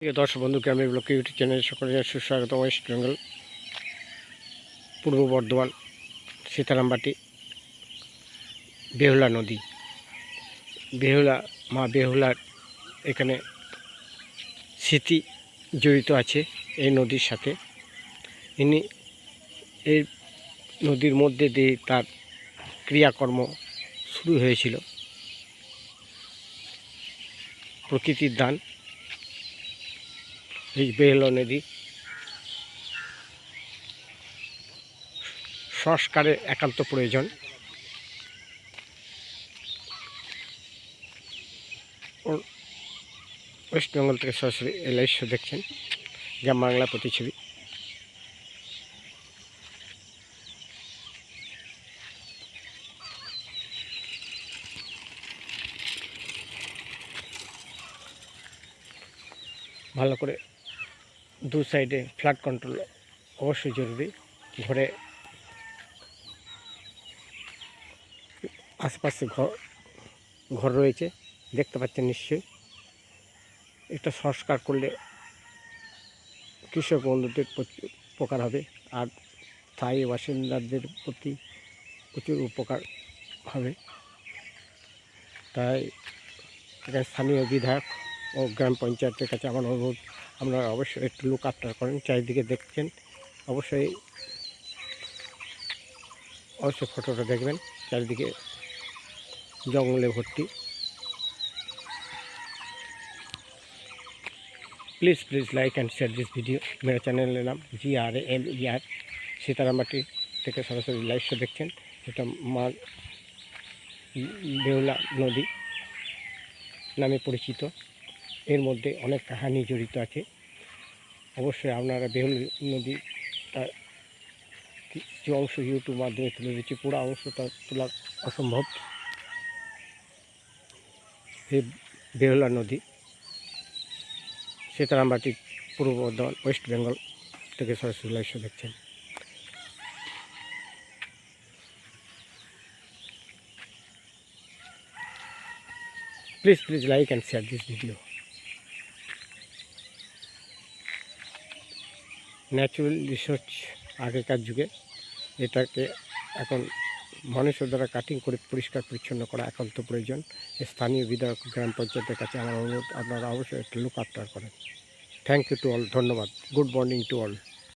প্রিয় দর্শক বন্ধু, গ্রামের ব্লক ইউটিউব চ্যানেলে সকলে সুস্বাগত। ওয়েস্ট বেঙ্গল পূর্ব বর্ধমান সীতারামবাটি বেহুলা নদী, বেহুলা মা বেহুলার এখানে স্মৃতি জড়িত আছে এই নদীর সাথে। ইনি এই নদীর মধ্যে দিয়ে তার ক্রিয়াকর্ম শুরু হয়েছিল। প্রকৃতির দান এই বেহুলা নদী সংস্কারের একান্ত প্রয়োজন। ওয়েস্ট বেঙ্গল থেকে সরাসরি এই লাইভ শো দেখছেন, গ্রাম বাংলা প্রতিচ্ছবি। ভালো করে দু সাইডে ফ্লাড কন্ট্রোল অবশ্যই জরুরি। ঘরে আশপাশে ঘর রয়েছে, দেখতে পাচ্ছেন নিশ্চয়ই। এটা সংস্কার করলে কৃষক বন্ধুদের উপকার হবে, আর স্থায়ী বাসিন্দাদের প্রতি প্রচুর উপকার হবে। তাই এখানে স্থানীয় বিধায়ক ও গ্রাম পঞ্চায়েতের কাছে আমার অনুরোধ, আপনারা অবশ্যই একটু লুক আফটার করেন। চারিদিকে দেখছেন, অবশ্যই ফটোটা দেখবেন। চারিদিকে জঙ্গলে ভর্তি। Please like and share this video. मेरा चैनल नाम GRAMER सीतारामबाटी থেকে সরাসরি লাইভ শো দেখছেন। এটা মা বেহুলা নদী নামে পরিচিত। এর মধ্যে অনেক কাহিনী জড়িত আছে। অবশ্যই আপনারা বেহুলা নদী তার কিছু অংশ ইউটিউব মাধ্যমে তুলে দিচ্ছি, পুরো অংশটা তোলা অসম্ভব। এই বেহুলা নদী সীতারামবাটি পূর্ব বর্ধমান ওয়েস্ট বেঙ্গল থেকে সরাসরি লাইভ শো দেখছেন। Please like and share this video. Natural resource আগেকার যুগে, এটাকে এখন মানুষের দ্বারা কাটিং করে পরিষ্কার পরিচ্ছন্ন করা একান্ত প্রয়োজন। স্থানীয় বিধায়ক গ্রাম পঞ্চায়েতের কাছে আমার অনুরোধ, আপনারা অবশ্যই একটু লুক আফটার করেন। থ্যাংক ইউ টু অল, ধন্যবাদ। Good morning to all.